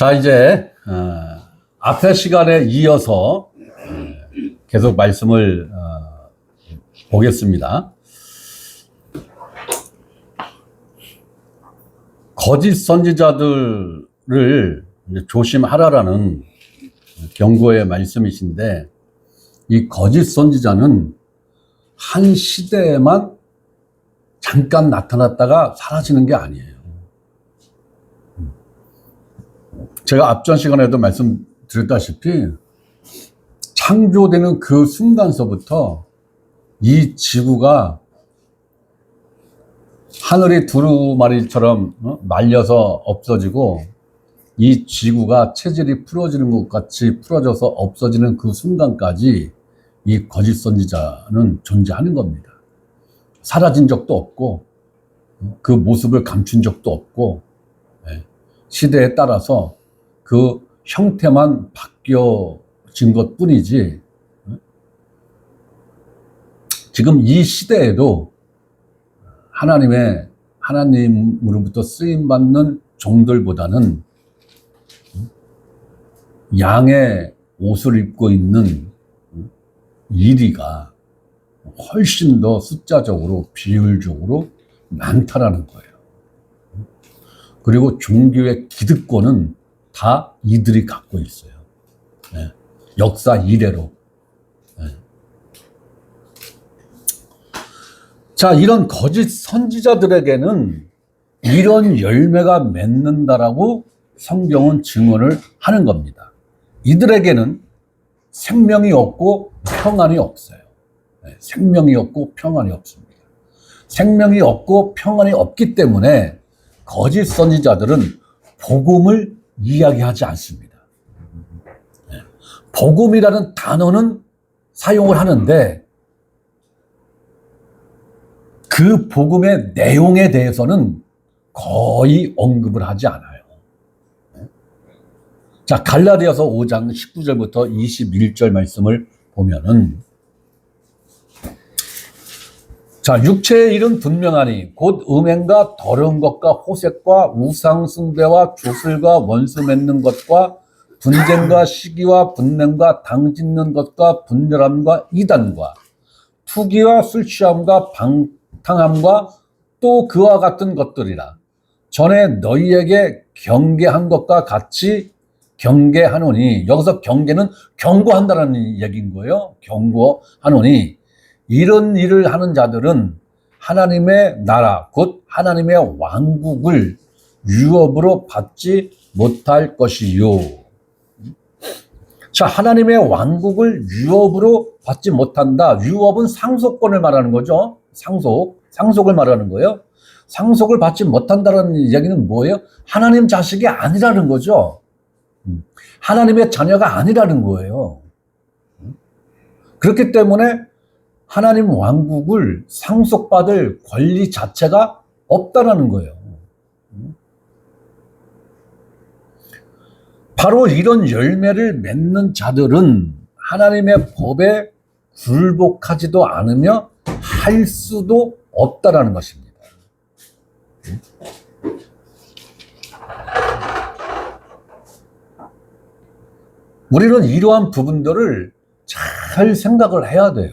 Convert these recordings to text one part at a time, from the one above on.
자, 이제 앞에 시간에 이어서 계속 말씀을 보겠습니다. 거짓 선지자들을 조심하라라는 경고의 말씀이신데, 이 거짓 선지자는 한 시대에만 잠깐 나타났다가 사라지는 게 아니에요. 제가 앞전 시간에도 말씀드렸다시피 창조되는 그 순간서부터 이 지구가 하늘이 두루마리처럼 말려서 없어지고 이 지구가 체질이 풀어지는 것 같이 풀어져서 없어지는 그 순간까지 이 거짓 선지자는 존재하는 겁니다. 사라진 적도 없고 그 모습을 감춘 적도 없고 시대에 따라서 그 형태만 바뀌어진 것 뿐이지, 지금 이 시대에도 하나님으로부터 쓰임받는 종들보다는 양의 옷을 입고 있는 이리가 훨씬 더 숫자적으로 비율적으로 많다라는 거예요. 그리고 종교의 기득권은 다 이들이 갖고 있어요. 역사 이래로. 자, 이런 거짓 선지자들에게는 이런 열매가 맺는다라고 성경은 증언을 하는 겁니다. 이들에게는 생명이 없고 평안이 없어요. 생명이 없고 평안이 없습니다. 생명이 없고 평안이 없기 때문에 거짓 선지자들은 복음을 이야기하지 않습니다. 복음이라는 단어는 사용을 하는데 그 복음의 내용에 대해서는 거의 언급을 하지 않아요. 자, 갈라디아서 5장 19절부터 21절 말씀을 보면은, 자, 육체의 일은 분명하니 곧 음행과 더러운 것과 호색과 우상 숭배와 주술과 원수 맺는 것과 분쟁과 시기와 분냄과 당 짓는 것과 분열함과 이단과 투기와 술 취함과 방탕함과 또 그와 같은 것들이라. 전에 너희에게 경계한 것과 같이 경계하노니, 여기서 경계는 경고한다는 얘기인 거예요. 경고하노니 이런 일을 하는 자들은 하나님의 나라 곧 하나님의 왕국을 유업으로 받지 못할 것이요. 자, 하나님의 왕국을 유업으로 받지 못한다. 유업은 상속권을 말하는 거죠. 상속을 말하는 거예요. 상속을 받지 못한다는 얘기는 뭐예요? 하나님 자식이 아니라는 거죠. 하나님의 자녀가 아니라는 거예요. 그렇기 때문에 하나님 왕국을 상속받을 권리 자체가 없다라는 거예요. 바로 이런 열매를 맺는 자들은 하나님의 법에 굴복하지도 않으며 할 수도 없다라는 것입니다. 우리는 이러한 부분들을 잘 생각을 해야 돼요.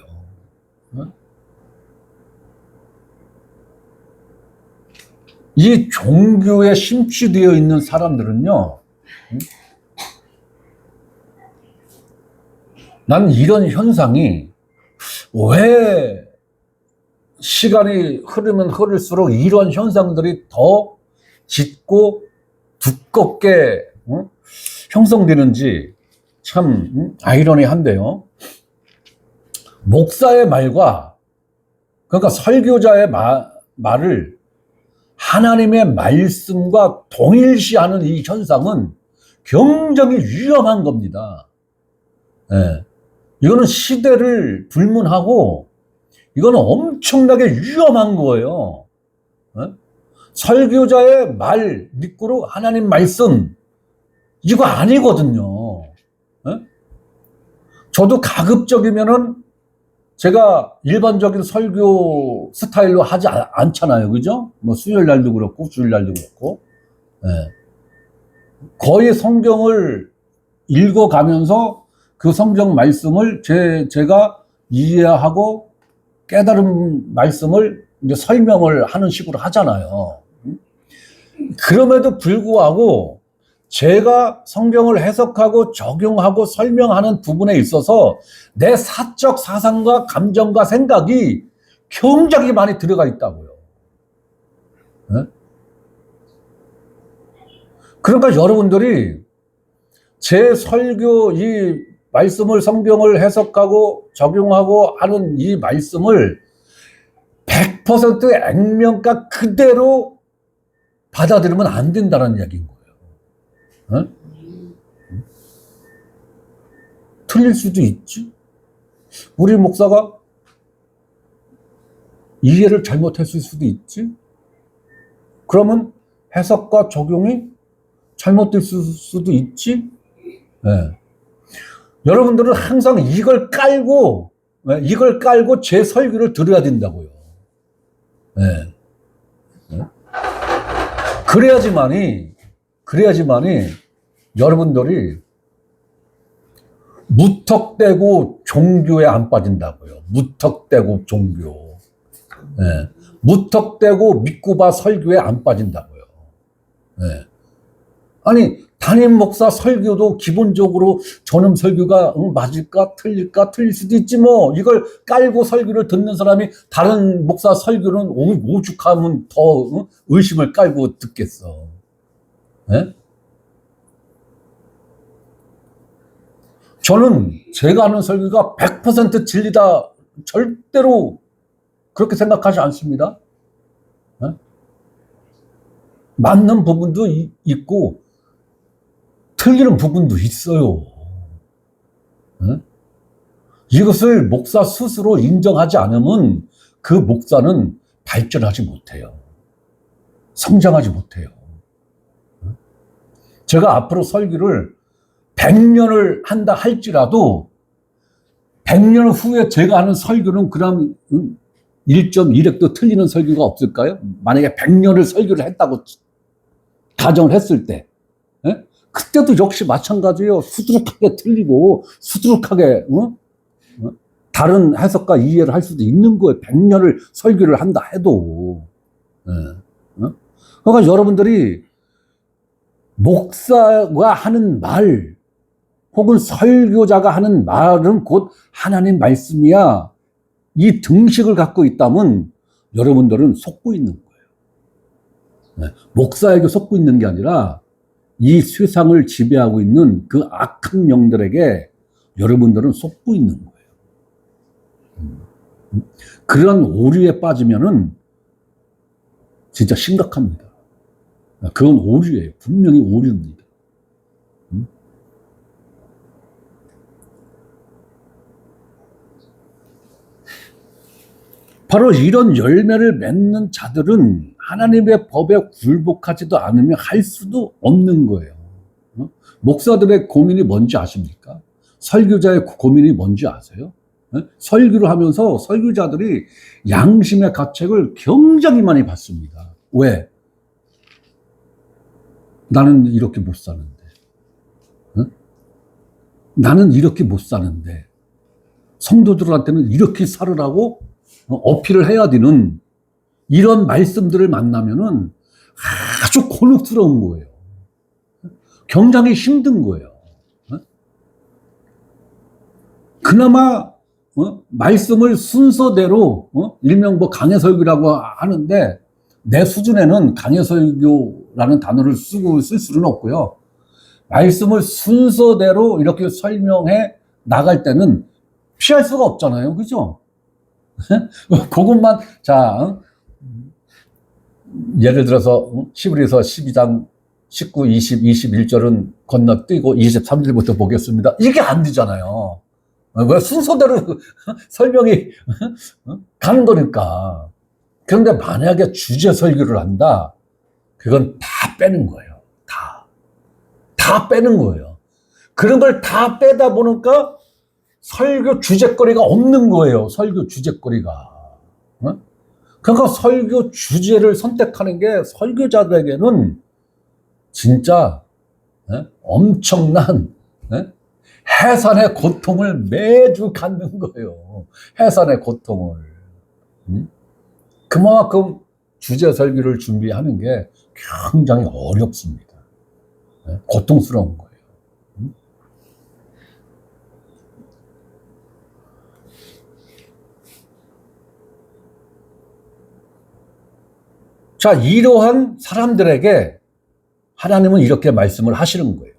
이 종교에 심취되어 있는 사람들은요, 나는 이런 현상이 왜 시간이 흐르면 흐를수록 이런 현상들이 더 짙고 두껍게 형성되는지 참 아이러니한데요. 목사의 말과, 그러니까 설교자의 말을 하나님의 말씀과 동일시하는 이 현상은 굉장히 위험한 겁니다. 이거는 시대를 불문하고 이거는 엄청나게 위험한 거예요. 설교자의 말 믿고로 하나님 말씀, 이거 아니거든요. 저도 가급적이면은 제가 일반적인 설교 스타일로 하지 않잖아요. 그죠? 뭐 수요일 날도 그렇고 주일 날도 그렇고. 거의 성경을 읽어가면서 그 성경 말씀을 제가 이해하고 깨달은 말씀을 이제 설명을 하는 식으로 하잖아요. 그럼에도 불구하고 제가 성경을 해석하고 적용하고 설명하는 부분에 있어서 내 사적 사상과 감정과 생각이 굉장히 많이 들어가 있다고요. 네? 그러니까 여러분들이 제 설교, 이 말씀을 성경을 해석하고 적용하고 하는 이 말씀을 100% 액면가 그대로 받아들이면 안 된다는 얘기인 거예요. 어? 틀릴 수도 있지. 우리 목사가 이해를 잘못했을 수도 있지. 그러면 해석과 적용이 잘못됐을 수도 있지. 네. 여러분들은 항상 이걸 깔고 제 설교를 들어야 된다고요. 네. 네. 그래야지만이 여러분들이 무턱대고 종교에 안 빠진다고요. 무턱대고 종교. 네. 무턱대고 믿고 봐 설교에 안 빠진다고요. 네. 아니, 담임 목사 설교도 기본적으로 저놈 설교가 맞을까 틀릴까 틀릴 수도 있지 뭐. 이걸 깔고 설교를 듣는 사람이 다른 목사 설교는 오죽하면 더 의심을 깔고 듣겠어. 네? 저는 제가 하는 설교가 100% 진리다 절대로 그렇게 생각하지 않습니다. 네? 맞는 부분도 있고 틀리는 부분도 있어요. 네? 이것을 목사 스스로 인정하지 않으면 그 목사는 발전하지 못해요. 성장하지 못해요. 제가 앞으로 설교를 100년을 한다 할지라도 100년 후에 제가 하는 설교는 그럼 1.1획도 틀리는 설교가 없을까요? 만약에 100년을 설교를 했다고 가정을 했을 때 그때도 역시 마찬가지예요. 수두룩하게 틀리고 수두룩하게 다른 해석과 이해를 할 수도 있는 거예요. 100년을 설교를 한다 해도. 그러니까 여러분들이 목사가 하는 말 혹은 설교자가 하는 말은 곧 하나님 말씀이야. 이 등식을 갖고 있다면 여러분들은 속고 있는 거예요. 목사에게 속고 있는 게 아니라 이 세상을 지배하고 있는 그 악한 영들에게 여러분들은 속고 있는 거예요. 그런 오류에 빠지면은 진짜 심각합니다. 그건 오류예요. 분명히 오류입니다. 바로 이런 열매를 맺는 자들은 하나님의 법에 굴복하지도 않으면 할 수도 없는 거예요. 목사들의 고민이 뭔지 아십니까? 설교자의 고민이 뭔지 아세요? 설교를 하면서 설교자들이 양심의 가책을 굉장히 많이 받습니다. 왜? 나는 이렇게 못 사는데. 나는 이렇게 못 사는데. 성도들한테는 이렇게 살으라고 어필을 해야 되는 이런 말씀들을 만나면은 아주 곤혹스러운 거예요. 굉장히 힘든 거예요. 그나마 말씀을 순서대로 일명 뭐 강해설교라고 하는데 내 수준에는 강해설교라는 단어를 쓸 수는 없고요. 말씀을 순서대로 이렇게 설명해 나갈 때는 피할 수가 없잖아요. 그죠? 그것만, 자, 예를 들어서, 히브리서 12장 19, 20, 21절은 건너뛰고 23절부터 보겠습니다. 이게 안 되잖아요. 왜 순서대로 설명이 가는 거니까. 그런데 만약에 주제 설교를 한다, 그건 다 빼는 거예요. 다 빼는 거예요. 그런 걸 다 빼다 보니까 설교 주제거리가 없는 거예요. 설교 주제거리가. 그러니까 설교 주제를 선택하는 게 설교자들에게는 진짜 엄청난 해산의 고통을 매주 갖는 거예요. 해산의 고통을. 그만큼 주제 설교를 준비하는 게 굉장히 어렵습니다. 고통스러운 거예요. 자, 이러한 사람들에게 하나님은 이렇게 말씀을 하시는 거예요.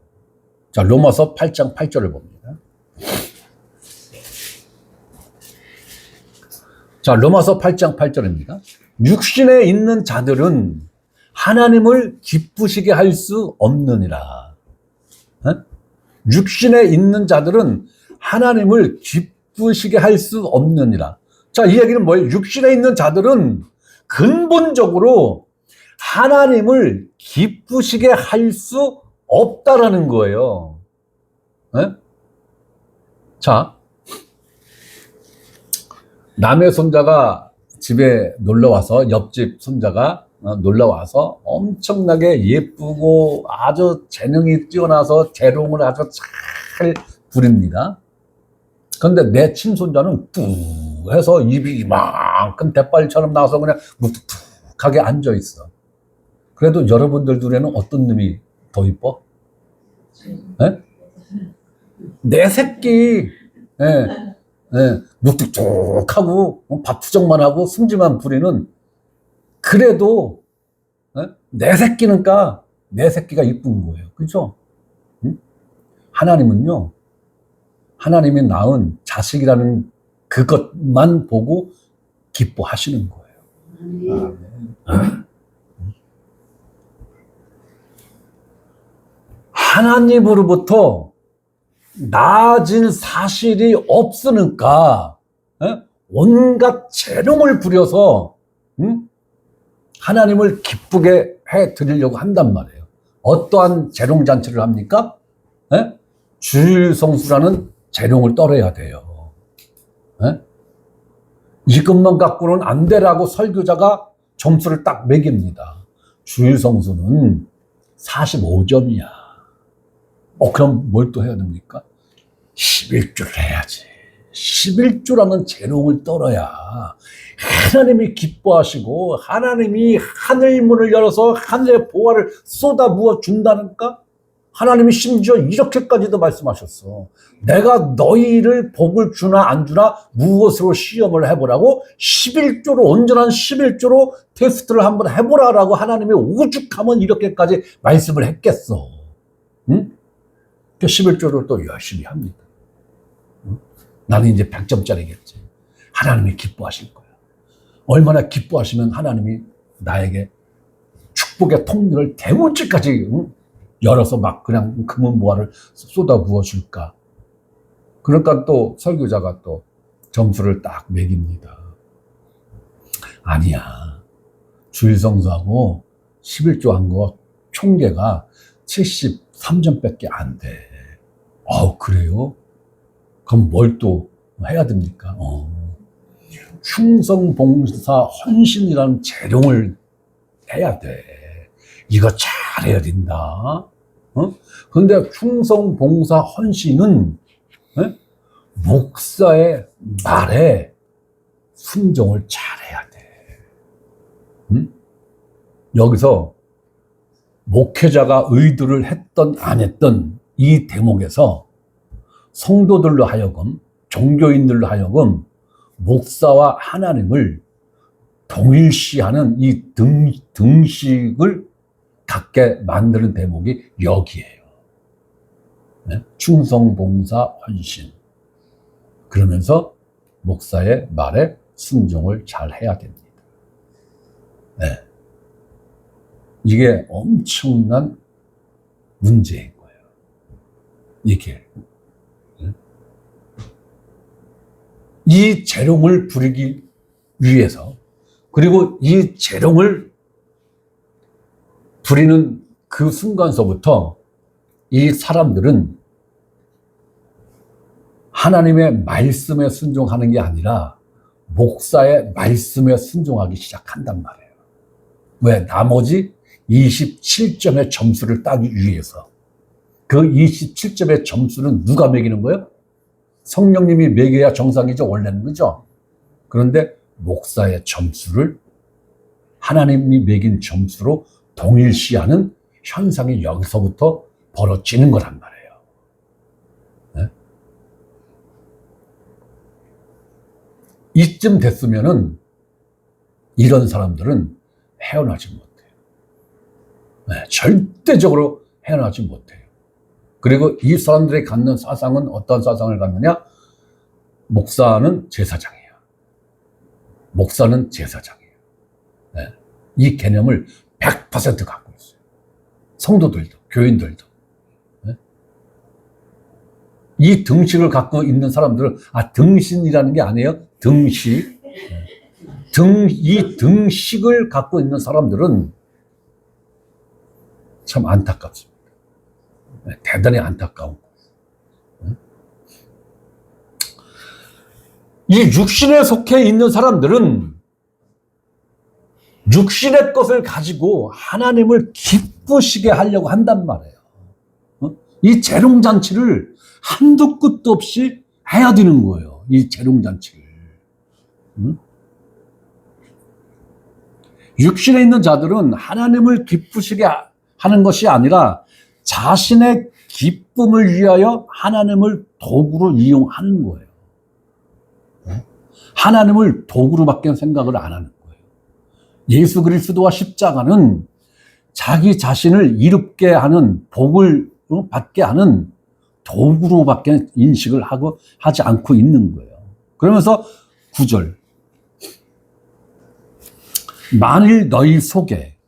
자, 로마서 8장 8절을 봅니다. 자, 로마서 8장 8절입니다. 육신에 있는 자들은 하나님을 기쁘시게 할 수 없느니라. 육신에 있는 자들은 하나님을 기쁘시게 할 수 없느니라. 자, 이 얘기는 뭐예요? 육신에 있는 자들은 근본적으로 하나님을 기쁘시게 할 수 없다라는 거예요. 자, 남의 손자가 집에 놀러와서, 옆집 손자가 놀러와서 엄청나게 예쁘고 아주 재능이 뛰어나서 재롱을 아주 잘 부립니다. 그런데 내 친손자는 뚝 해서 입이 이만큼 대빨처럼 나와서 그냥 묵뚝하게 앉아있어. 그래도 여러분들 눈에는 어떤 놈이 더 이뻐? 내 새끼. 묵뚝뚝하고 밥투정만 하고 승질만 부리는, 그래도 내 새끼니까 내 새끼가 이쁜 거예요. 그렇죠? 하나님은요, 하나님이 낳은 자식이라는 그것만 보고 기뻐하시는 거예요. 하나님으로부터 나아진 사실이 없으니까 온갖 재롱을 부려서 하나님을 기쁘게 해드리려고 한단 말이에요. 어떠한 재롱잔치를 합니까? 주일성수라는 재롱을 떨어야 돼요. 이것만 갖고는 안 되라고 설교자가 점수를 딱 매깁니다. 주일성수는 45점이야. 그럼 뭘 또 해야 됩니까? 11조를 해야지. 11조라는 재롱을 떨어야 하나님이 기뻐하시고 하나님이 하늘 문을 열어서 하늘의 보화를 쏟아부어 준다니까? 하나님이 심지어 이렇게까지도 말씀하셨어. 내가 너희를 복을 주나 안 주나 무엇으로 시험을 해보라고? 11조로, 온전한 11조로 테스트를 한번 해보라라고 하나님이 오죽하면 이렇게까지 말씀을 했겠어. 응? 11조를 또 열심히 합니다. 나는 이제 100점짜리겠지. 하나님이 기뻐하실 거야. 얼마나 기뻐하시면 하나님이 나에게 축복의 통로를 대문짝까지 열어서 막 그냥 금은보화를 쏟아부어 줄까. 그러니까 또 설교자가 또 점수를 딱 매깁니다. 아니야. 주일성수하고 11조 한 거 총계가 73점밖에 안 돼. 그래요? 그럼 뭘 또 해야 됩니까? 충성, 봉사, 헌신이라는 재롱을 해야 돼. 이거 잘해야 된다. 그런데 충성, 봉사, 헌신은 목사의 말에 순종을 잘해야 돼. 여기서 목회자가 의도를 했던 안 했던 이 대목에서 성도들로 하여금, 종교인들로 하여금 목사와 하나님을 동일시하는 이 등식을 갖게 만드는 대목이 여기에요. 충성, 봉사, 헌신. 그러면서 목사의 말에 순종을 잘 해야 됩니다. 이게 엄청난 문제인 거예요. 이게. 이 재롱을 부리기 위해서, 그리고 이 재롱을 부리는 그 순간서부터 이 사람들은 하나님의 말씀에 순종하는 게 아니라 목사의 말씀에 순종하기 시작한단 말이에요. 왜? 나머지 27점의 점수를 따기 위해서. 그 27점의 점수는 누가 매기는 거예요? 성령님이 매겨야 정상이죠, 원래는. 그죠? 그런데 목사의 점수를 하나님이 매긴 점수로 동일시하는 현상이 여기서부터 벌어지는 거란 말이에요. 네? 이쯤 됐으면은 이런 사람들은 헤어나지 못해요. 네, 절대적으로 헤어나지 못해요. 그리고 이 사람들이 갖는 사상은 어떤 사상을 갖느냐? 목사는 제사장이에요. 목사는 제사장이에요. 네. 이 개념을 100% 갖고 있어요. 성도들도, 교인들도. 네. 이 등식을 갖고 있는 사람들은, 등신이라는 게 아니에요. 등식. 네. 이 등식을 갖고 있는 사람들은 참 안타깝습니다. 네. 대단히 안타까운 거예요. 네. 이 육신에 속해 있는 사람들은 육신의 것을 가지고 하나님을 기쁘시게 하려고 한단 말이에요. 이 재롱잔치를 한도 끝도 없이 해야 되는 거예요. 이 재롱잔치를. 육신에 있는 자들은 하나님을 기쁘시게 하는 것이 아니라 자신의 기쁨을 위하여 하나님을 도구로 이용하는 거예요. 하나님을 도구로밖에 생각을 안 하는 거예요. 예수 그리스도와 십자가는 자기 자신을 이롭게 하는, 복을 받게 하는 도구로밖에 인식을 하지 않고 있는 거예요. 그러면서 9절. 만일 너희 속에,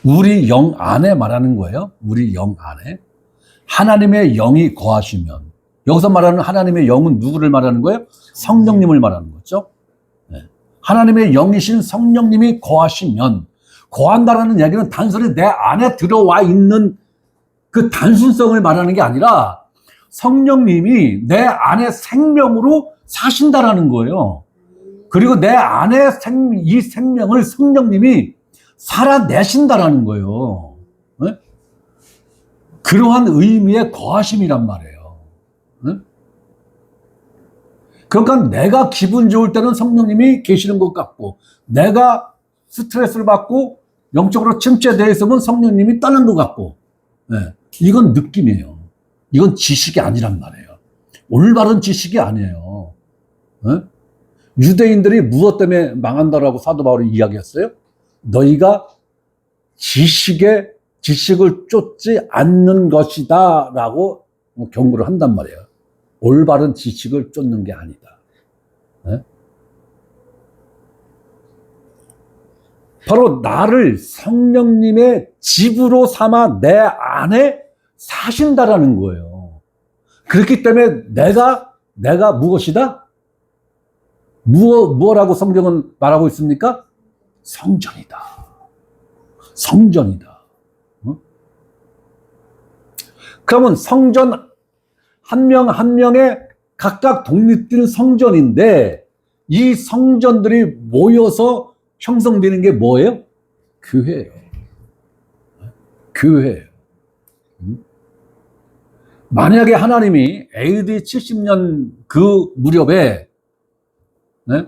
우리 영 안에 말하는 거예요. 우리 영 안에 하나님의 영이 거하시면, 여기서 말하는 하나님의 영은 누구를 말하는 거예요? 성령님을 말하는 거죠. 네. 하나님의 영이신 성령님이 거하시면, 거한다라는 얘기는 단순히 내 안에 들어와 있는 그 단순성을 말하는 게 아니라 성령님이 내 안에 생명으로 사신다라는 거예요. 그리고 내 안에 이 생명을 성령님이 살아내신다라는 거예요. 네? 그러한 의미의 거하심이란 말이에요. 네? 그러니까 내가 기분 좋을 때는 성령님이 계시는 것 같고, 내가 스트레스를 받고 영적으로 침체되어 있으면 성령님이 떠난 것 같고, 네. 이건 느낌이에요. 이건 지식이 아니란 말이에요. 올바른 지식이 아니에요. 네? 유대인들이 무엇 때문에 망한다라고 사도 바울이 이야기했어요? 너희가 지식을 쫓지 않는 것이다 라고 경고를 한단 말이에요. 올바른 지식을 쫓는 게 아니다. 네? 바로 나를 성령님의 집으로 삼아 내 안에 사신다라는 거예요. 그렇기 때문에 내가 무엇이다? 무엇라고 성경은 말하고 있습니까? 성전이다. 성전이다. 그러면 성전 한 명 한 명의 각각 독립된 성전인데, 이 성전들이 모여서 형성되는 게 뭐예요? 교회예요. 교회예요. 만약에 하나님이 AD 70년 그 무렵에, 네?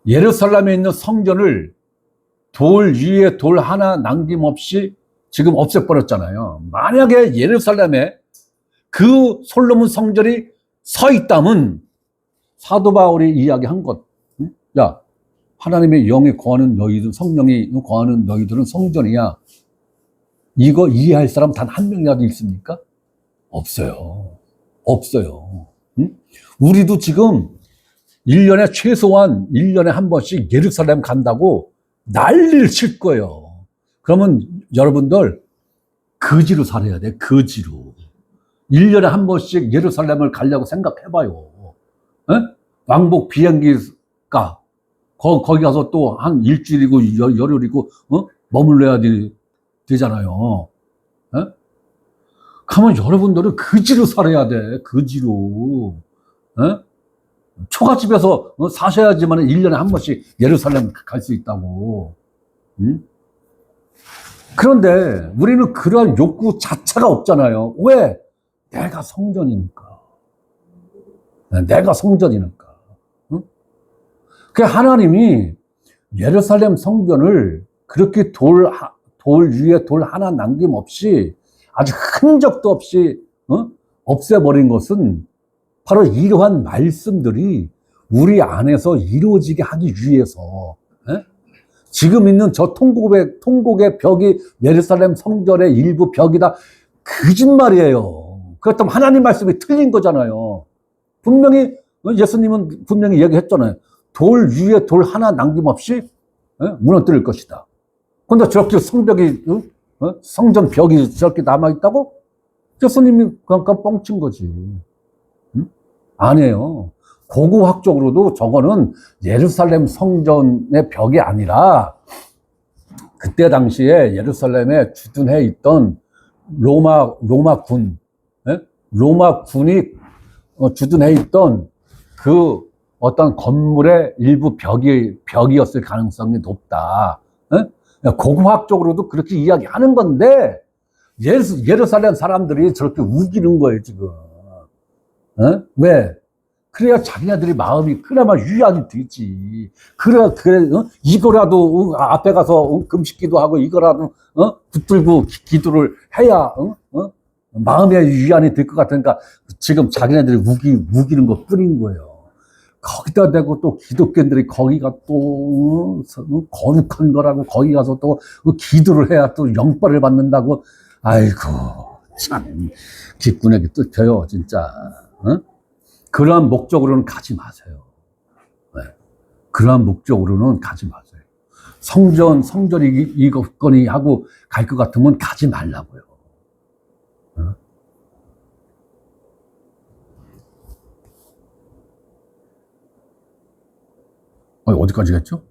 예루살렘에 있는 성전을 돌 위에 돌 하나 남김없이 지금 없애버렸잖아요. 만약에 예루살렘에 그 솔로몬 성전이 서 있다면 사도 바울이 이야기한 것, 야, 하나님의 영이 거하는 너희들, 성령이 거하는 너희들은 성전이야. 이거 이해할 사람 단 한 명이라도 있습니까? 없어요. 없어요. 응? 우리도 지금 1년에 최소한 1년에 한 번씩 예루살렘 간다고 난리를 칠 거예요. 그러면 여러분들 거지로 살아야 돼. 거지로. 1년에 한 번씩 예루살렘을 가려고 생각해봐요. 에? 왕복 비행기가 거기 가서 또 한 일주일이고 열흘이고 머물러야 되잖아요. 에? 그러면 여러분들은 거지로 살아야 돼. 거지로. 에? 초가집에서 사셔야지만 1년에 한 번씩 예루살렘 갈 수 있다고. 응? 그런데 우리는 그러한 욕구 자체가 없잖아요. 왜? 내가 성전이니까. 내가 성전이니까. 응? 그 하나님이 예루살렘 성전을 그렇게 돌 위에 돌 하나 남김없이 아주 흔적도 없이 없애버린 것은 바로 이러한 말씀들이 우리 안에서 이루어지게 하기 위해서. 지금 있는 저 통곡의 벽이 예루살렘 성전의 일부 벽이다. 거짓말이에요. 그렇다면 하나님 말씀이 틀린 거잖아요. 분명히 예수님은 분명히 얘기했잖아요. 돌 위에 돌 하나 남김없이 무너뜨릴 것이다. 근데 저렇게 성벽이 성전 벽이 저렇게 남아있다고? 예수님이 그냥 뻥친 거지. 아니에요. 고고학적으로도 저거는 예루살렘 성전의 벽이 아니라 그때 당시에 예루살렘에 주둔해 있던 로마군이 주둔해 있던 그 어떤 건물의 일부 벽이었을 가능성이 높다. 고고학적으로도 그렇게 이야기하는 건데 예루살렘 사람들이 저렇게 우기는 거예요, 지금. 왜? 그래야 자기네들이 마음이 그나마 위안이 되지. 그래, 이거라도, 앞에 가서 금식기도 하고, 이거라도, 붙들고 기도를 해야, 마음의 위안이 될 것 같으니까, 지금 자기네들이 우기는 것 뿐인 거예요. 거기다 대고 또 기독교인들이 거기가 또, 거룩한 거라고, 거기 가서 또 기도를 해야 또 영벌을 받는다고. 아이고, 참, 기꾼에게 뜯겨요, 진짜. 그러한 목적으로는 가지 마세요. 네. 그러한 목적으로는 가지 마세요. 성전이 이거거니 하고 갈 것 같으면 가지 말라고요. 어디까지 갔죠?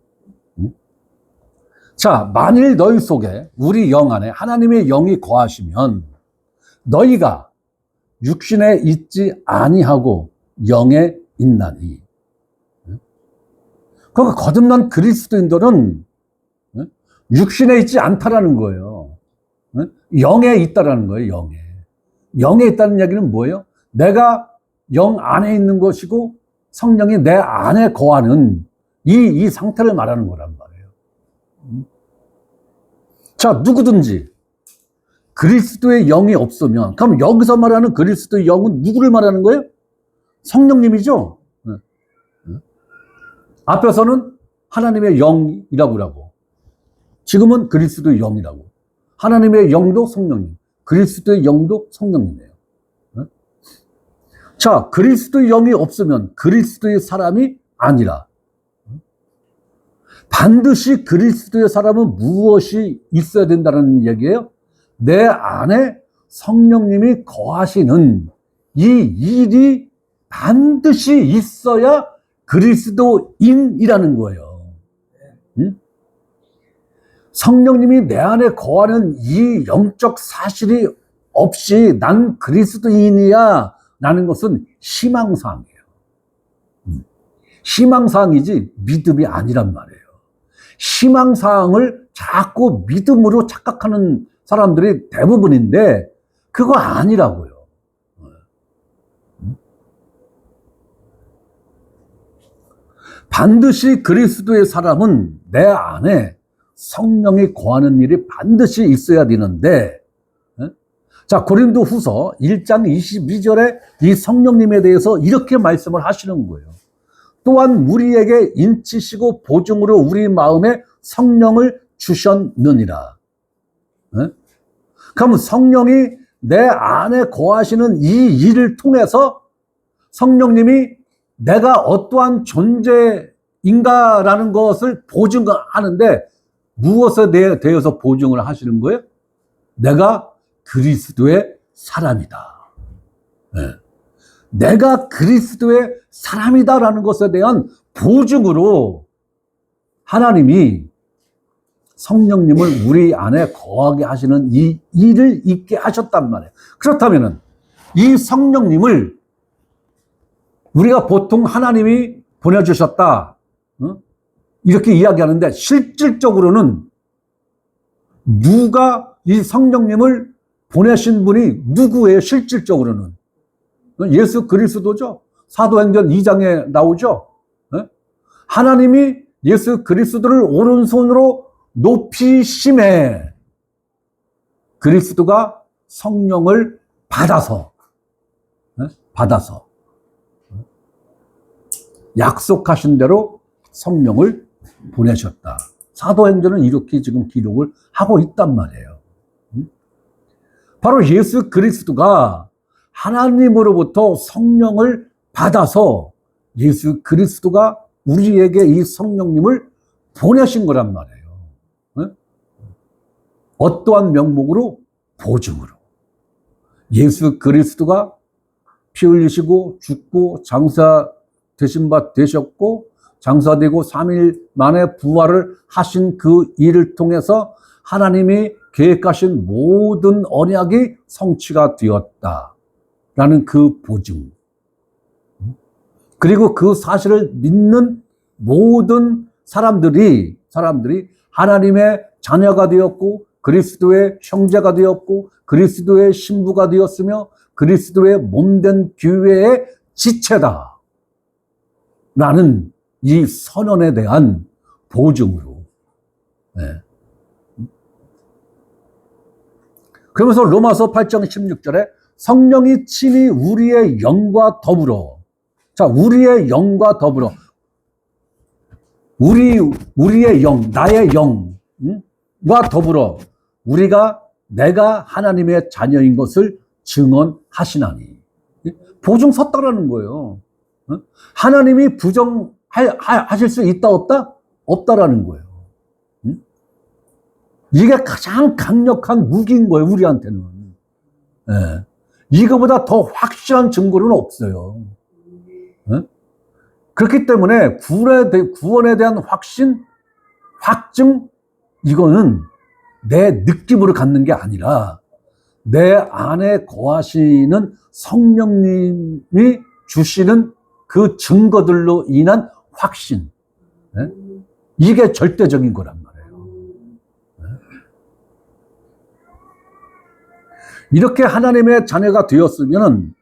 자, 만일 너희 속에 우리 영 안에 하나님의 영이 거하시면 너희가 육신에 있지 아니하고 영에 있나니. 그러니까 거듭난 그리스도인들은 육신에 있지 않다라는 거예요. 영에 있다라는 거예요, 영에 있다는 얘기는 뭐예요? 내가 영 안에 있는 것이고 성령이 내 안에 거하는 이 상태를 말하는 거란 말이에요. 자, 누구든지 그리스도의 영이 없으면, 그럼 여기서 말하는 그리스도의 영은 누구를 말하는 거예요? 성령님이죠. 앞에서는 하나님의 영이라고 하고, 지금은 그리스도의 영이라고. 하나님의 영도 성령님, 그리스도의 영도 성령님이에요. 자, 그리스도의 영이 없으면 그리스도의 사람이 아니라, 반드시 그리스도의 사람은 무엇이 있어야 된다는 얘기예요? 내 안에 성령님이 거하시는 이 일이 반드시 있어야 그리스도인이라는 거예요. 성령님이 내 안에 거하는 이 영적 사실이 없이 난 그리스도인이야 라는 것은 희망사항이에요. 희망사항이지 믿음이 아니란 말이에요. 희망사항을 자꾸 믿음으로 착각하는 사람들이 대부분인데 그거 아니라고요. 반드시 그리스도의 사람은 내 안에 성령이 거하는 일이 반드시 있어야 되는데, 자, 고린도 후서 1장 22절에 이 성령님에 대해서 이렇게 말씀을 하시는 거예요. 또한 우리에게 인치시고 보증으로 우리 마음에 성령을 주셨느니라. 그러면 성령이 내 안에 거하시는 이 일을 통해서 성령님이 내가 어떠한 존재인가라는 것을 보증하는데 무엇에 대해서 보증을 하시는 거예요? 내가 그리스도의 사람이다. 네. 내가 그리스도의 사람이다라는 것에 대한 보증으로 하나님이 성령님을 우리 안에 거하게 하시는 이 일을 있게 하셨단 말이에요. 그렇다면 이 성령님을 우리가 보통 하나님이 보내주셨다 이렇게 이야기하는데 실질적으로는 누가 이 성령님을 보내신 분이 누구예요? 실질적으로는 예수 그리스도죠. 사도행전 2장에 나오죠. 하나님이 예수 그리스도를 오른손으로 높이심에 그리스도가 성령을 받아서 약속하신 대로 성령을 보내셨다. 사도행전은 이렇게 지금 기록을 하고 있단 말이에요. 바로 예수 그리스도가 하나님으로부터 성령을 받아서 예수 그리스도가 우리에게 이 성령님을 보내신 거란 말이에요. 어떠한 명목으로? 보증으로. 예수 그리스도가 피 흘리시고 죽고 장사 되신 바 되셨고 장사되고 3일 만에 부활을 하신 그 일을 통해서 하나님이 계획하신 모든 언약이 성취가 되었다라는 그 보증. 그리고 그 사실을 믿는 모든 사람들이 하나님의 자녀가 되었고 그리스도의 형제가 되었고 그리스도의 신부가 되었으며 그리스도의 몸된 교회의 지체다 라는 이 선언에 대한 보증으로. 그러면서 로마서 8장 16절에 성령이 친히 우리의 영과 더불어, 자, 우리의 영과 더불어, 우리의 영, 나의 영과 더불어 내가 하나님의 자녀인 것을 증언하시나니. 보증 섰다라는 거예요. 하나님이 부정하실 수 있다 없다? 없다라는 거예요. 이게 가장 강력한 무기인 거예요, 우리한테는. 이거보다 더 확실한 증거는 없어요. 그렇기 때문에 구원에 대한 확증, 이거는 내 느낌으로 갖는 게 아니라 내 안에 거하시는 성령님이 주시는 그 증거들로 인한 확신. 이게 절대적인 거란 말이에요. 이렇게 하나님의 자녀가 되었으면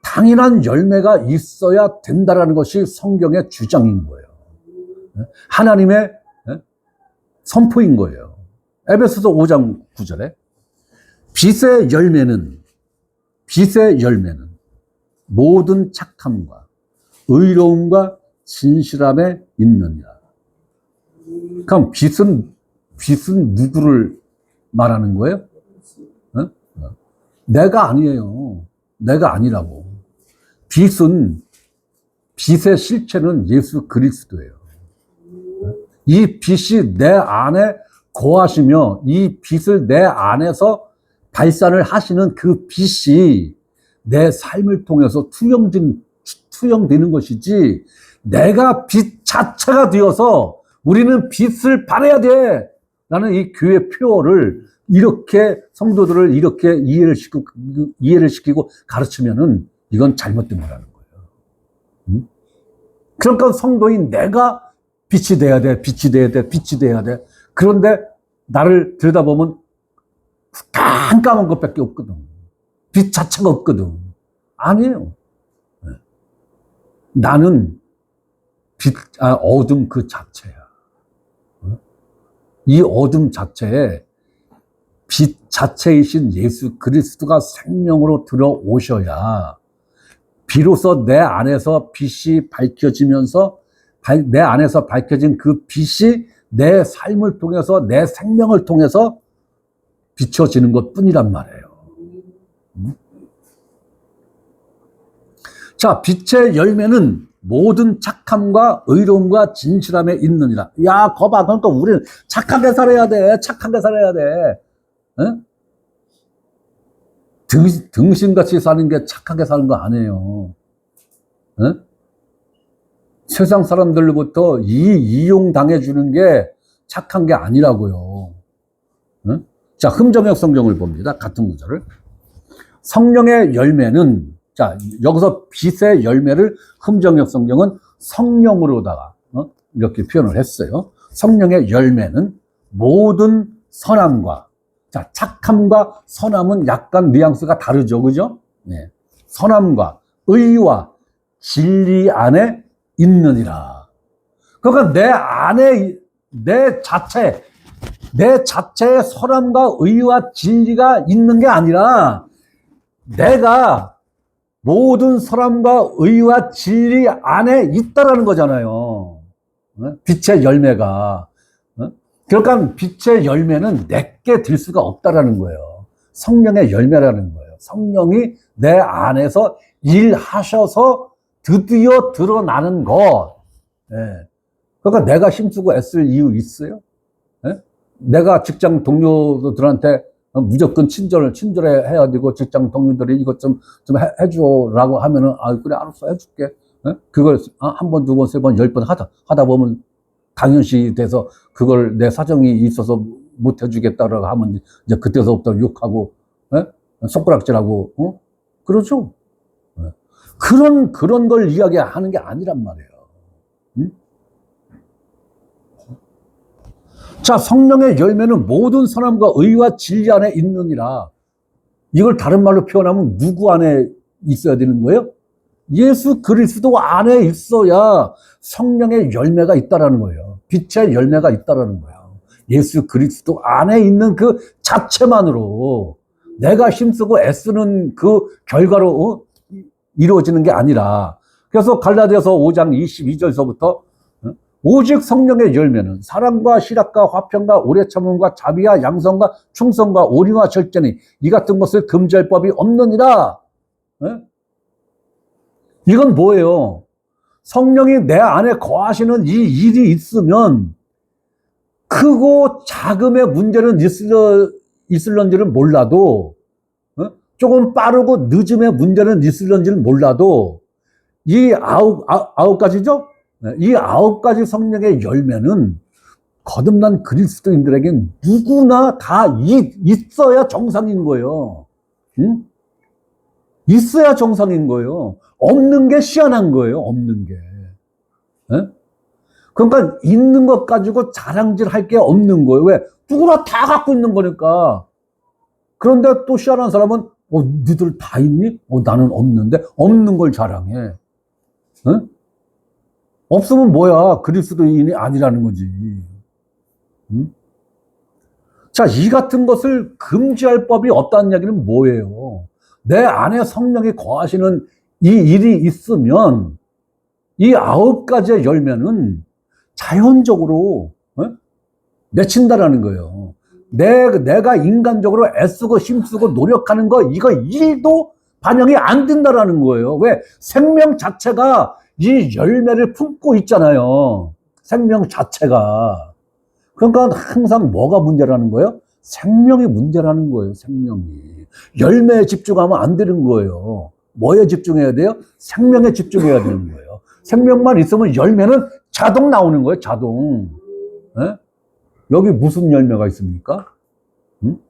당연한 열매가 있어야 된다는 것이 성경의 주장인 거예요. 하나님의 선포인 거예요. 에베소서 5장 9절에 빛의 열매는 모든 착함과 의로움과 진실함에 있느니라. 그럼 빛은 누구를 말하는 거예요? 내가 아니에요. 내가 아니라고. 빛의 실체는 예수 그리스도예요. 이 빛이 내 안에 거하시며 이 빛을 내 안에서 발산을 하시는 그 빛이 내 삶을 통해서 투영되는 것이지, 내가 빛 자체가 되어서 우리는 빛을 발해야 돼 라는 이 교회 표어를 이렇게 성도들을 이렇게 이해를 시키고 가르치면은 이건 잘못된 거라는 거예요. 그러니까 성도인 내가 빛이 돼야 돼. 그런데 나를 들여다보면 깜깜한 것밖에 없거든. 빛 자체가 없거든. 아니에요. 나는 어둠 그 자체야. 이 어둠 자체에 빛 자체이신 예수 그리스도가 생명으로 들어오셔야 비로소 내 안에서 빛이 밝혀지면서 내 안에서 밝혀진 그 빛이 내 삶을 통해서 내 생명을 통해서 비춰지는 것 뿐이란 말이에요. 자, 빛의 열매는 모든 착함과 의로움과 진실함에 있느니라. 야, 거봐. 그러니까 우리는 착하게 살아야 돼. 등신같이 사는 게 착하게 사는 거 아니에요. 세상 사람들로부터 이용당해주는 게 착한 게 아니라고요. 자, 흠정역 성경을 봅니다. 같은 구절을. 성령의 열매는, 자, 여기서 빛의 열매를 흠정역 성경은 성령으로다가 이렇게 표현을 했어요. 성령의 열매는 모든 선함과, 자, 착함과 선함은 약간 뉘앙스가 다르죠. 그죠? 네. 선함과 의와 진리 안에 있느니라. 그러니까 내 안에, 내 자체에 선함과 의와 진리가 있는 게 아니라 내가 모든 선함과 의와 진리 안에 있다라는 거잖아요. 빛의 열매가. 그러니까 빛의 열매는 내게 들 수가 없다라는 거예요. 성령의 열매라는 거예요. 성령이 내 안에서 일하셔서 드디어 드러나는 것. 그러니까 내가 힘쓰고 애쓸 이유 있어요? 내가 직장 동료들한테 무조건 친절해 해야 되고, 직장 동료들이 이것 좀 해줘라고 하면은, 그래, 알았어, 해줄게. 그걸 한 번, 두 번, 세 번, 10번 하다 보면 당연시 돼서 그걸 내 사정이 있어서 못 해주겠다라고 하면 이제 그때서부터 욕하고, 손가락질하고, 그러죠? 그런 걸 이야기하는 게 아니란 말이에요. 응? 자, 성령의 열매는 모든 선함과 의와 진리 안에 있느니라. 이걸 다른 말로 표현하면 누구 안에 있어야 되는 거예요? 예수 그리스도 안에 있어야 성령의 열매가 있다라는 거예요. 빛의 열매가 있다라는 거예요. 예수 그리스도 안에 있는 그 자체만으로 내가 힘쓰고 애쓰는 그 결과로 이루어지는 게 아니라, 그래서 갈라디아서 5장 22절서부터 오직 성령의 열매는 사랑과 실학과 화평과 오래 참음과 자비와 양성과 충성과 온유와 절제니 이 같은 것을 금지할 법이 없느니라. 이건 뭐예요? 성령이 내 안에 거하시는 이 일이 있으면 크고 작음의 문제는 있을런지는 몰라도, 조금 빠르고 늦음의 문제는 있을런지는 몰라도, 이 아홉 가지죠? 이 9가지 성령의 열매는 거듭난 그리스도인들에겐 누구나 다 있어야 정상인 거예요. 응? 있어야 정상인 거예요. 없는 게 희한한 거예요. 없는 게. 그러니까 있는 것 가지고 자랑질 할 게 없는 거예요. 왜? 누구나 다 갖고 있는 거니까. 그런데 또 희한한 사람은 니들 다 있니? 나는 없는데. 없는 걸 자랑해. 없으면 뭐야? 그리스도인이 아니라는 거지. 자, 이 같은 것을 금지할 법이 없다는 이야기는 뭐예요? 내 안에 성령이 거하시는 이 일이 있으면 이 9가지의 열매는 자연적으로 맺힌다라는 거예요. 내가 인간적으로 애쓰고 힘쓰고 노력하는 거, 이거 1도 반영이 안 된다라는 거예요. 왜? 생명 자체가 이 열매를 품고 있잖아요. 생명 자체가. 그러니까 항상 뭐가 문제라는 거예요? 생명이 문제라는 거예요. 생명이. 열매에 집중하면 안 되는 거예요. 뭐에 집중해야 돼요? 생명에 집중해야 되는 거예요. 생명만 있으면 열매는 자동 나오는 거예요. 자동. 네? 여기 무슨 열매가 있습니까? 응?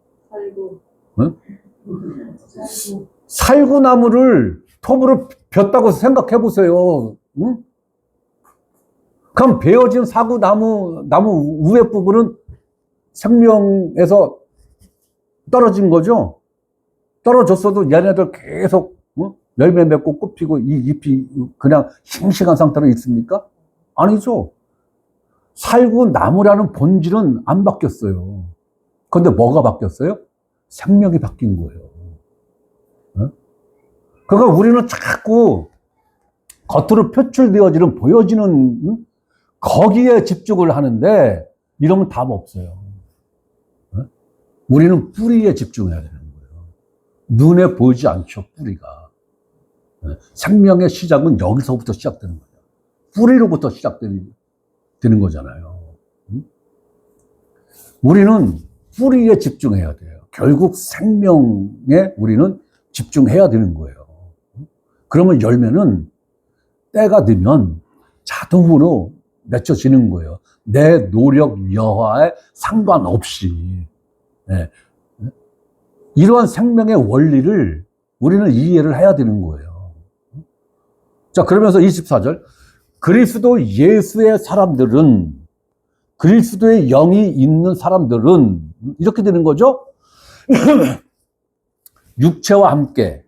살구나무를 톱으로 폈다고 생각해 보세요. 응? 그럼 베어진 나무 위에 부분은 생명에서 떨어진 거죠. 떨어졌어도 얘네들 계속 열매 맺고 꽃 피고 이 잎이 그냥 싱싱한 상태로 있습니까? 아니죠. 살구나무라는 본질은 안 바뀌었어요. 그런데 뭐가 바뀌었어요? 생명이 바뀐 거예요. 그러니까 우리는 자꾸 겉으로 표출되어지는, 보여지는 거기에 집중을 하는데 이러면 답 없어요. 우리는 뿌리에 집중해야 되는 거예요. 눈에 보이지 않죠, 뿌리가. 생명의 시작은 여기서부터 시작되는 거예요. 뿌리로부터 시작되는 거잖아요. 우리는 뿌리에 집중해야 돼요. 결국 생명에 우리는 집중해야 되는 거예요. 그러면 열매는 때가 되면 자동으로 맺혀지는 거예요. 내 노력 여하에 상관없이. 네. 이러한 생명의 원리를 우리는 이해를 해야 되는 거예요. 자, 그러면서 24절. 그리스도 예수의 사람들은 그리스도의 영이 있는 사람들은 이렇게 되는 거죠. 육체와 함께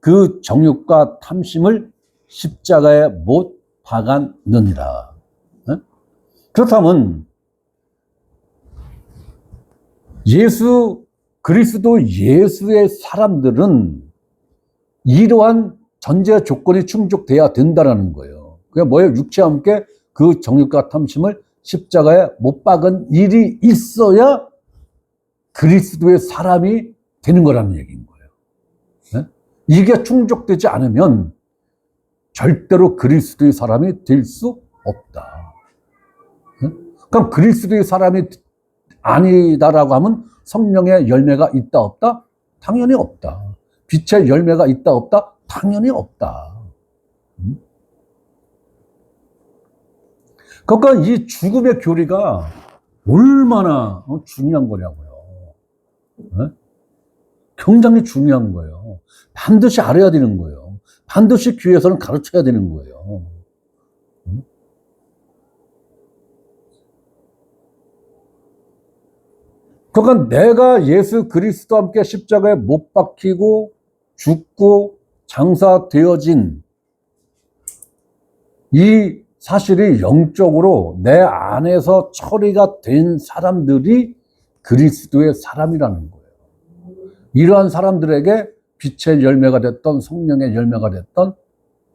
그 정욕과 탐심을 십자가에 못 박았느니라. 그렇다면 그리스도 예수의 사람들은 이러한 전제 조건이 충족돼야 된다는 거예요. 그게 뭐예요? 육체와 함께 그 정욕과 탐심을 십자가에 못 박은 일이 있어야 그리스도의 사람이 되는 거라는 얘기인 거예요. 이게 충족되지 않으면 절대로 그리스도의 사람이 될 수 없다. 그럼 그리스도의 사람이 아니다라고 하면 성령의 열매가 있다 없다? 당연히 없다. 빛의 열매가 있다 없다? 당연히 없다. 그러니까 이 죽음의 교리가 얼마나 중요한 거냐고요. 굉장히 중요한 거예요. 반드시 알아야 되는 거예요. 반드시 교회에서는 가르쳐야 되는 거예요. 그러니까 내가 예수 그리스도와 함께 십자가에 못 박히고 죽고 장사되어진 이 사실이 영적으로 내 안에서 처리가 된 사람들이 그리스도의 사람이라는 거예요. 이러한 사람들에게 빛의 열매가 됐던 성령의 열매가 됐던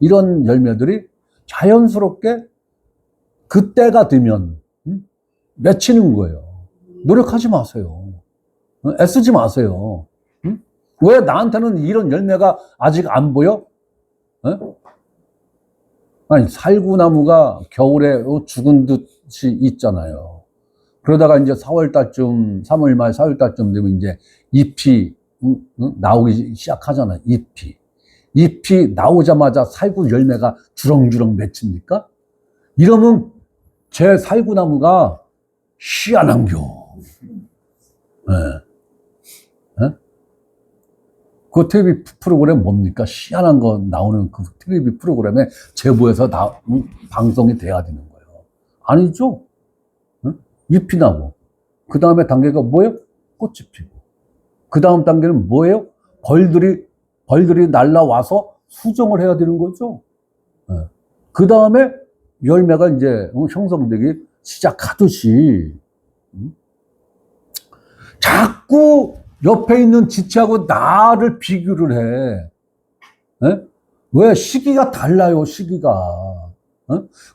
이런 열매들이 자연스럽게 그때가 되면 맺히는 거예요. 노력하지 마세요. 애쓰지 마세요. 왜 나한테는 이런 열매가 아직 안 보여? 아니, 살구나무가 겨울에 죽은 듯이 있잖아요. 그러다가 이제 4월달쯤, 3월 말 4월달쯤 되면 이제 잎이 나오기 시작하잖아요. 잎이 나오자마자 살구 열매가 주렁주렁 맺힙니까? 이러면 제 살구나무가 희한한겨. 그 텔레비 프로그램 뭡니까? 희한한 거 나오는 그 텔레비 프로그램에 제보해서 방송이 돼야 되는 거예요. 아니죠? 잎이 나고. 그 다음에 단계가 뭐예요? 꽃이 피고. 그 다음 단계는 뭐예요? 벌들이 날라와서 수정을 해야 되는 거죠. 그 다음에 열매가 이제 형성되기 시작하듯이 자꾸 옆에 있는 지체하고 나를 비교를 해. 왜? 시기가 달라요, 시기가.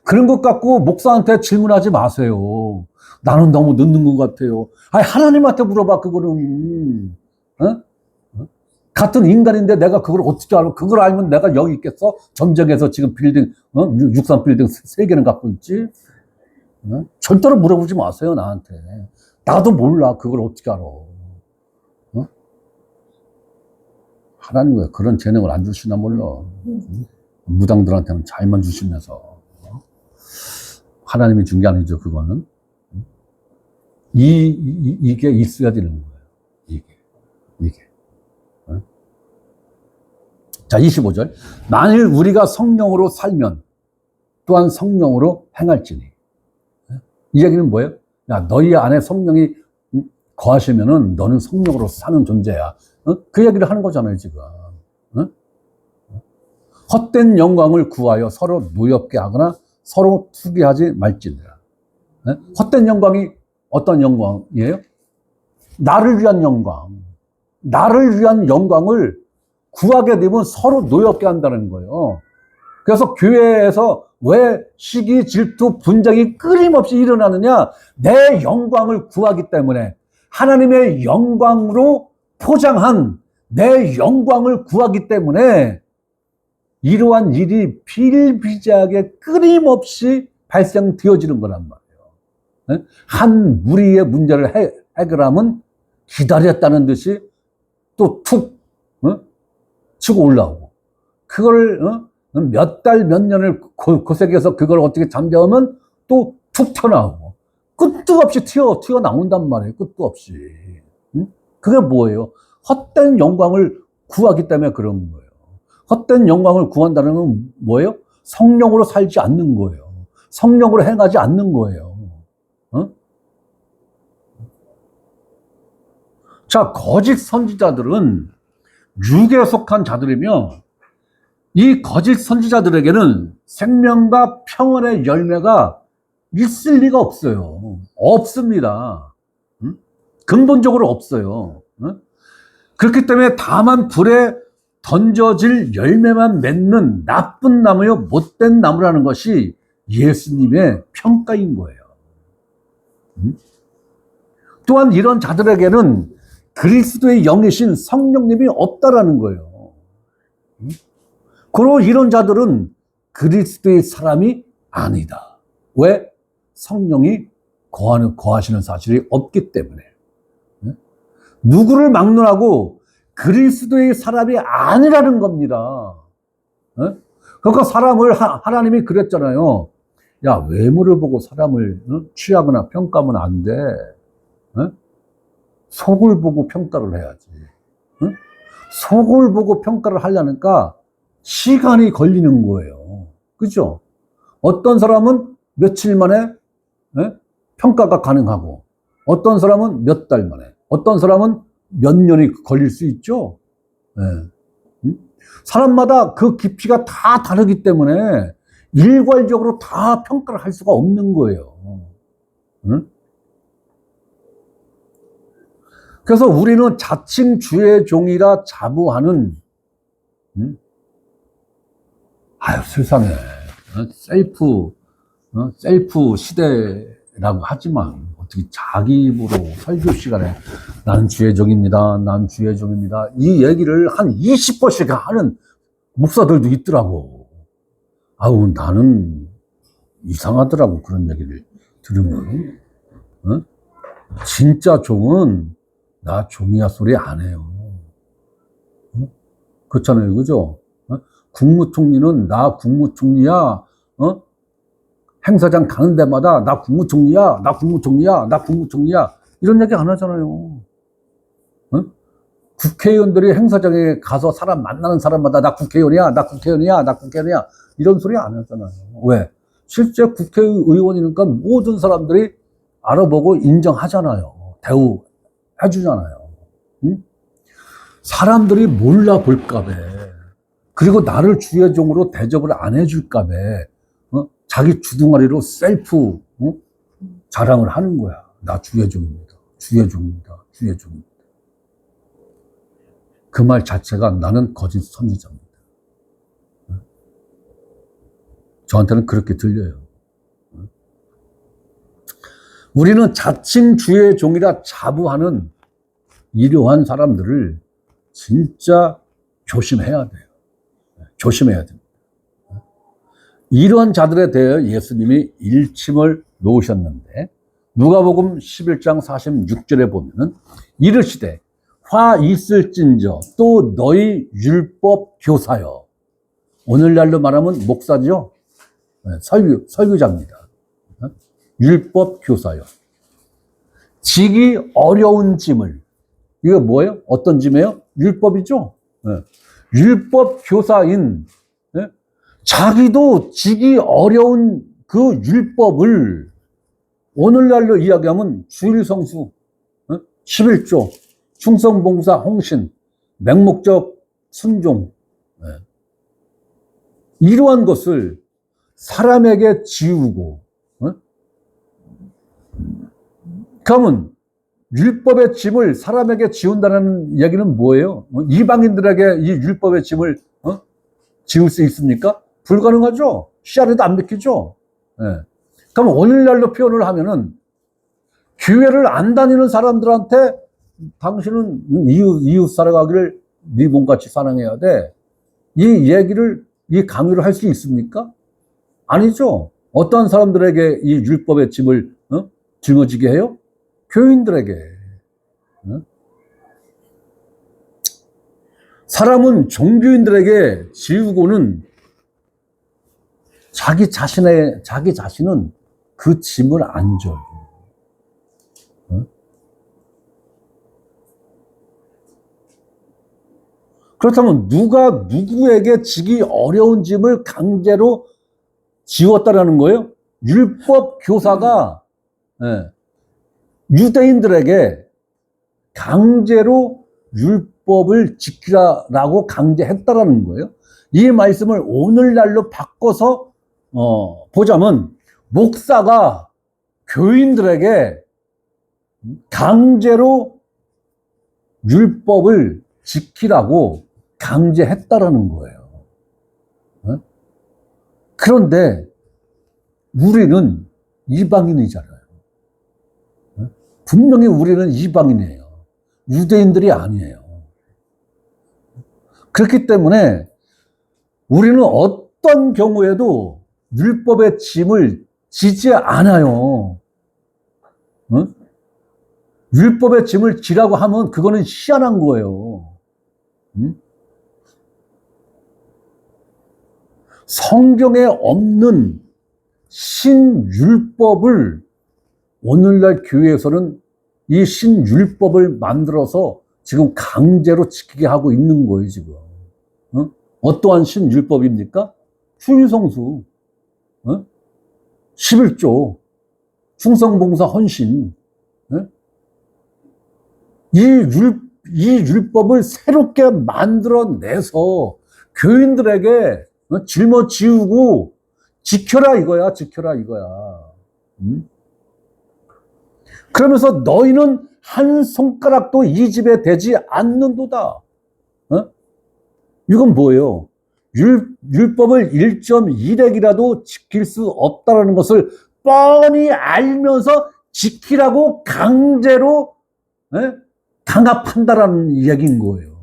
그런 것 갖고 목사한테 질문하지 마세요. 나는 너무 늦는 것 같아요. 아니, 하나님한테 물어봐, 그거는. 같은 인간인데 내가 그걸 어떻게 알아? 그걸 알면 내가 여기 있겠어? 점정에서 지금 빌딩, 63 빌딩 3개는 갖고 있지? 절대로 물어보지 마세요, 나한테. 나도 몰라, 그걸 어떻게 알아. 하나님 왜 그런 재능을 안 주시나 몰라. 무당들한테는 잘만 주시면서. 하나님이 준 게 아니죠, 그거는. 이게 있어야 되는 거예요. 이게. 자, 25절. 만일 우리가 성령으로 살면 또한 성령으로 행할지니. 이 얘기는 뭐예요? 야, 너희 안에 성령이 거하시면은 너는 성령으로 사는 존재야. 그 얘기를 하는 거잖아요, 지금. 헛된 영광을 구하여 서로 노엽게 하거나 서로 투기하지 말지니라. 헛된 영광이 어떤 영광이에요? 나를 위한 영광. 나를 위한 영광을 구하게 되면 서로 노엽게 한다는 거예요. 그래서 교회에서 왜 시기, 질투, 분쟁이 끊임없이 일어나느냐? 내 영광을 구하기 때문에 하나님의 영광으로 포장한 내 영광을 구하기 때문에 이러한 일이 비일비재하게 끊임없이 발생되어지는 거란 말이에요. 한 무리의 문제를 해결하면 기다렸다는 듯이 또 툭 치고 올라오고 그걸 몇 달, 몇 년을 고생해서 그걸 어떻게 잠재우면 또 툭 튀어나오고 끝도 없이 튀어나온단 말이에요. 끝도 없이. 그게 뭐예요? 헛된 영광을 구하기 때문에 그런 거예요. 헛된 영광을 구한다는 건 뭐예요? 성령으로 살지 않는 거예요. 성령으로 행하지 않는 거예요. 자, 거짓 선지자들은 육에 속한 자들이며 이 거짓 선지자들에게는 생명과 평안의 열매가 있을 리가 없어요. 없습니다. 응? 근본적으로 없어요. 응? 그렇기 때문에 다만 불에 던져질 열매만 맺는 나쁜 나무요, 못된 나무라는 것이 예수님의 평가인 거예요. 응? 또한 이런 자들에게는 그리스도의 영이신 성령님이 없다라는 거예요. 응? 그리고 이런 자들은 그리스도의 사람이 아니다. 왜? 성령이 거하시는 사실이 없기 때문에. 누구를 막론하고 그리스도의 사람이 아니라는 겁니다. 그러니까 사람을 하나님이 그랬잖아요. 야, 외모를 보고 사람을 취하거나 평가하면 안 돼. 속을 보고 평가를 해야지. 속을 보고 평가를 하려니까 시간이 걸리는 거예요. 그죠? 어떤 사람은 며칠 만에 평가가 가능하고, 어떤 사람은 몇 달 만에, 어떤 사람은 몇 년이 걸릴 수 있죠. 사람마다 그 깊이가 다 다르기 때문에 일괄적으로 다 평가를 할 수가 없는 거예요. 그래서 우리는 자칭 주의 종이라 자부하는, 아유, 세상에, 셀프 시대라고 하지만, 어떻게 자기 입으로 설교 시간에, 난 주의 종입니다. 난 주의 종입니다. 이 얘기를 한 20번씩 하는 목사들도 있더라고. 아우, 나는 이상하더라고, 그런 얘기를 들으면. 진짜 종은, 나 종이야 소리 안 해요. 그렇잖아요, 그죠? 국무총리는 나 국무총리야, 행사장 가는 데마다 나 국무총리야, 나 국무총리야, 나 국무총리야, 이런 얘기 안 하잖아요. 국회의원들이 행사장에 가서 사람 만나는 사람마다 나 국회의원이야, 나 국회의원이야, 나 국회의원이야, 이런 소리 안 하잖아요. 왜? 실제 국회의원이니까 모든 사람들이 알아보고 인정하잖아요. 대우해주잖아요. 사람들이 몰라볼까봐, 그리고 나를 주의 종으로 대접을 안 해줄까봐 자기 주둥아리로 셀프 자랑을 하는 거야. 나 주의 종입니다. 주의 종입니다. 주의 종입니다. 그 말 자체가 나는 거짓 선지자입니다. 저한테는 그렇게 들려요. 우리는 자칭 주의 종이라 자부하는 이러한 사람들을 진짜 조심해야 돼요. 조심해야 됩니다. 이러한 자들에 대해 예수님이 일침을 놓으셨는데, 누가복음 11장 46절에 보면은 이르시되 화 있을진저 또 너희 율법 교사여. 오늘날로 말하면 목사죠. 설교자입니다. 율법 교사여. 지기 어려운 짐을, 이거 뭐예요? 어떤 짐이에요? 율법이죠. 율법 교사인, 자기도 지기 어려운 그 율법을 오늘날로 이야기하면 주일성수, 11조, 충성봉사, 홍신, 맹목적 순종, 이러한 것을 사람에게 지우고, 그러면 율법의 짐을 사람에게 지운다는 얘기는 뭐예요? 이방인들에게 이 율법의 짐을 지울 수 있습니까? 불가능하죠. 씨알에도 안 맥히죠. 그럼 오늘날로 표현을 하면은 교회를 안 다니는 사람들한테 당신은 이웃 살아가기를 네 몸같이 사랑해야 돼. 이 얘기를, 이 강요를 할 수 있습니까? 아니죠. 어떠한 사람들에게 이 율법의 짐을 짊어지게 해요? 교인들에게. 사람은 종교인들에게 지우고는 자기 자신은 그 짐을 안 져요. 그렇다면 누가 누구에게 지기 어려운 짐을 강제로 지웠다라는 거예요? 율법 교사가 유대인들에게 강제로 율법을 지키라라고 강제했다라는 거예요. 이 말씀을 오늘날로 바꿔서 보자면 목사가 교인들에게 강제로 율법을 지키라고 강제했다라는 거예요. 그런데 우리는 이방인이잖아요. 분명히 우리는 이방인이에요. 유대인들이 아니에요. 그렇기 때문에 우리는 어떤 경우에도 율법의 짐을 지지 않아요. 율법의 짐을 지라고 하면 그거는 희한한 거예요. 성경에 없는 신율법을 오늘날 교회에서는 이 신율법을 만들어서 지금 강제로 지키게 하고 있는 거예요, 지금. 어떠한 신율법입니까? 충성수, 11조, 충성봉사 헌신. 이 율법을 새롭게 만들어내서 교인들에게 짊어지우고 지켜라 이거야, 지켜라 이거야. 그러면서 너희는 한 손가락도 이 집에 대지 않는도다. 이건 뭐예요? 율법을 1.1핵이라도 지킬 수 없다는 것을 뻔히 알면서 지키라고 강제로 강압한다라는 이야기인 거예요.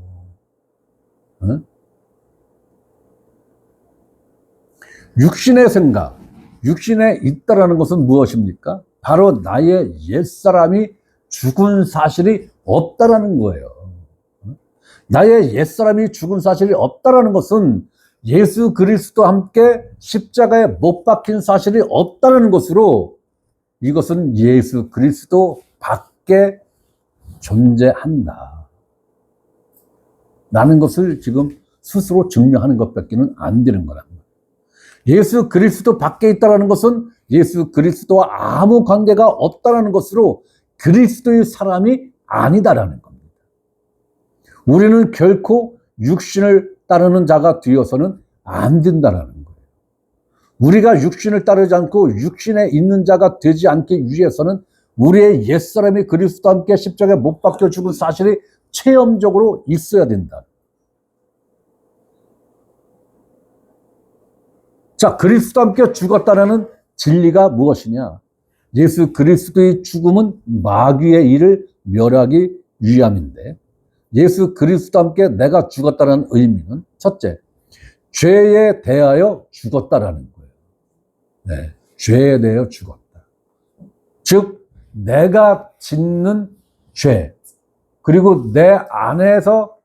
육신의 생각, 육신에 있다라는 것은 무엇입니까? 바로 나의 옛사람이 죽은 사실이 없다라는 거예요. 나의 옛사람이 죽은 사실이 없다라는 것은 예수 그리스도와 함께 십자가에 못 박힌 사실이 없다는 것으로 이것은 예수 그리스도 밖에 존재한다 라는 것을 지금 스스로 증명하는 것밖에는 안 되는 거랍니다. 예수 그리스도 밖에 있다는 것은 예수 그리스도와 아무 관계가 없다는 것으로 그리스도의 사람이 아니다라는 겁니다. 우리는 결코 육신을 따르는 자가 되어서는 안 된다라는 거예요. 우리가 육신을 따르지 않고 육신에 있는 자가 되지 않기 위해서는 우리의 옛사람이 그리스도와 함께 십자가에 못 박혀 죽은 사실이 체험적으로 있어야 된다. 자, 그리스도와 함께 죽었다는 진리가 무엇이냐? 예수 그리스도의 죽음은 마귀의 일을 멸하기 위함인데, 예수 그리스도와 함께 내가 죽었다는 의미는 첫째, 죄에 대하여 죽었다라는 거예요. 네, 죄에 대하여 죽었다. 즉, 내가 짓는 죄, 그리고 내 안에서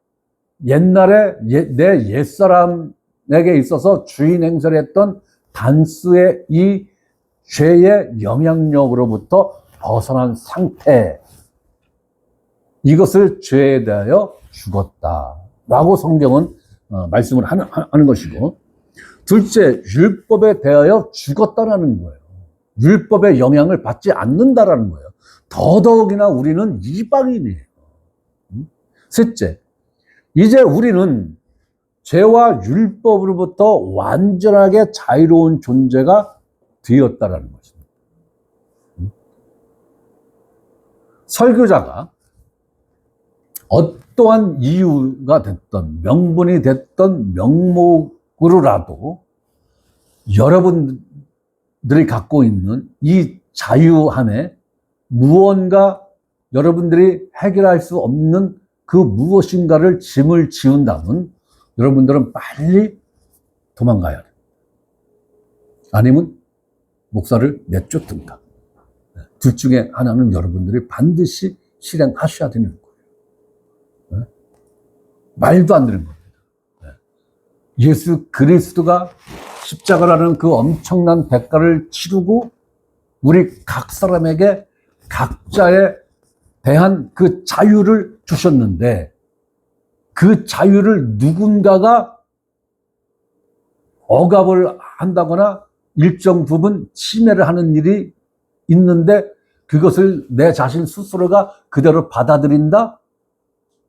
옛날에 내 옛사람에게 있어서 주인 행세를 했던 단수의 이 죄의 영향력으로부터 벗어난 상태, 이것을 죄에 대하여 죽었다라고 성경은 말씀을 하는 것이고, 둘째, 율법에 대하여 죽었다라는 거예요. 율법의 영향을 받지 않는다라는 거예요. 더더욱이나 우리는 이방인이에요. 셋째, 이제 우리는 죄와 율법으로부터 완전하게 자유로운 존재가 되었다라는 것입니다. 설교자가 어떠한 이유가 됐던, 명분이 됐던 명목으로라도 여러분들이 갖고 있는 이 자유함에 무언가 여러분들이 해결할 수 없는 그 무엇인가를 짐을 지운다면 여러분들은 빨리 도망가야 돼요. 아니면 목사를 내쫓든가. 둘 중에 하나는 여러분들이 반드시 실행하셔야 되는 거예요. 말도 안 되는 겁니다. 예수 그리스도가 십자가라는 그 엄청난 대가를 치르고 우리 각 사람에게 각자에 대한 그 자유를 주셨는데, 그 자유를 누군가가 억압을 한다거나 일정 부분 침해를 하는 일이 있는데, 그것을 내 자신 스스로가 그대로 받아들인다?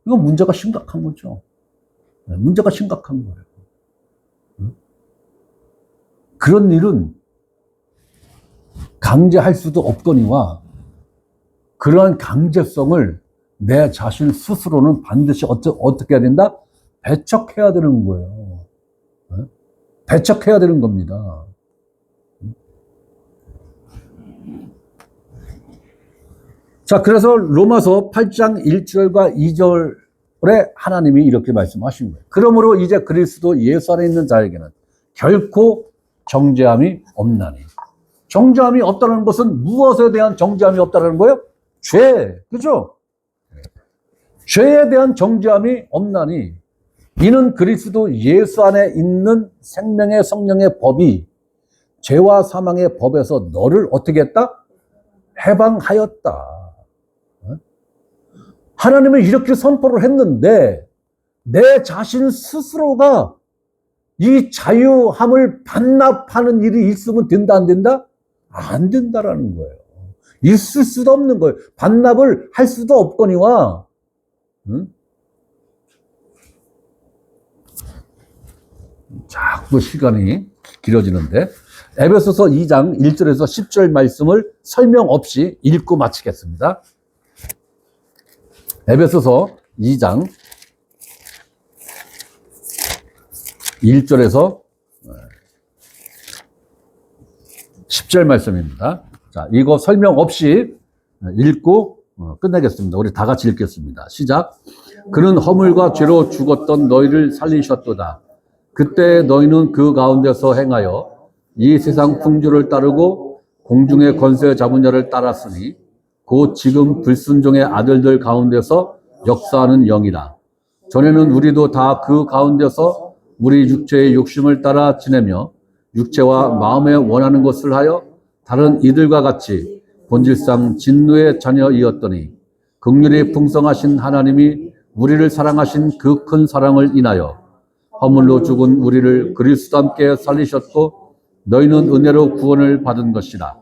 이건 문제가 심각한 거죠. 문제가 심각한 거예요. 그런 일은 강제할 수도 없거니와 그러한 강제성을 내 자신 스스로는 반드시 어떻게 해야 된다? 배척해야 되는 거예요. 배척해야 되는 겁니다. 자, 그래서 로마서 8장 1절과 2절에 하나님이 이렇게 말씀하신 거예요. 그러므로 이제 그리스도 예수 안에 있는 자에게는 결코 정죄함이 없나니. 정죄함이 없다는 것은 무엇에 대한 정죄함이 없다는 거예요? 죄, 그죠? 죄에 대한 정죄함이 없나니 이는 그리스도 예수 안에 있는 생명의 성령의 법이 죄와 사망의 법에서 너를 어떻게 했다? 해방하였다. 하나님은 이렇게 선포를 했는데 내 자신 스스로가 이 자유함을 반납하는 일이 있으면 된다, 안 된다? 안 된다라는 거예요. 있을 수도 없는 거예요. 반납을 할 수도 없거니와. 자꾸 시간이 길어지는데 에베소서 2장 1절에서 10절 말씀을 설명 없이 읽고 마치겠습니다. 에베소서 2장 1절에서 10절 말씀입니다. 자, 이거 설명 없이 읽고 끝내겠습니다. 우리 다 같이 읽겠습니다. 시작. 그는 허물과 죄로 죽었던 너희를 살리셨도다. 그때 너희는 그 가운데서 행하여 이 세상 풍조를 따르고 공중의 권세 잡은 자를 따랐으니 곧 지금 불순종의 아들들 가운데서 역사하는 영이다. 전에는 우리도 다 그 가운데서 우리 육체의 욕심을 따라 지내며 육체와 마음에 원하는 것을 하여 다른 이들과 같이 본질상 진노의 자녀이었더니 긍휼이 풍성하신 하나님이 우리를 사랑하신 그 큰 사랑을 인하여 허물로 죽은 우리를 그리스도와 함께 살리셨고 너희는 은혜로 구원을 받은 것이라.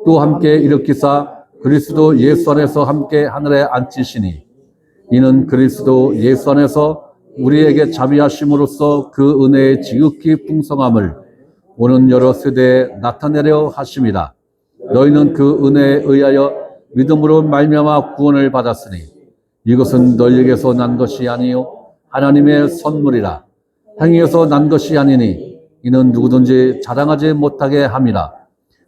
또 함께 일으키사 그리스도 예수 안에서 함께 하늘에 앉히시니 이는 그리스도 예수 안에서 우리에게 자비하심으로써 그 은혜의 지극히 풍성함을 오는 여러 세대에 나타내려 하심이라. 너희는 그 은혜에 의하여 믿음으로 말미암아 구원을 받았으니 이것은 너희에게서 난 것이 아니요 하나님의 선물이라. 행위에서 난 것이 아니니 이는 누구든지 자랑하지 못하게 함이라.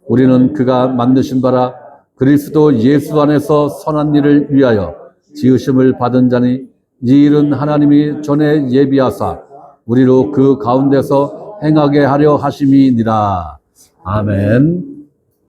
우리는 그가 만드신 바라 그리스도 예수 안에서 선한 일을 위하여 지으심을 받은 자니 이 일은 하나님이 전에 예비하사 우리로 그 가운데서 행하게 하려 하심이니라. 아멘.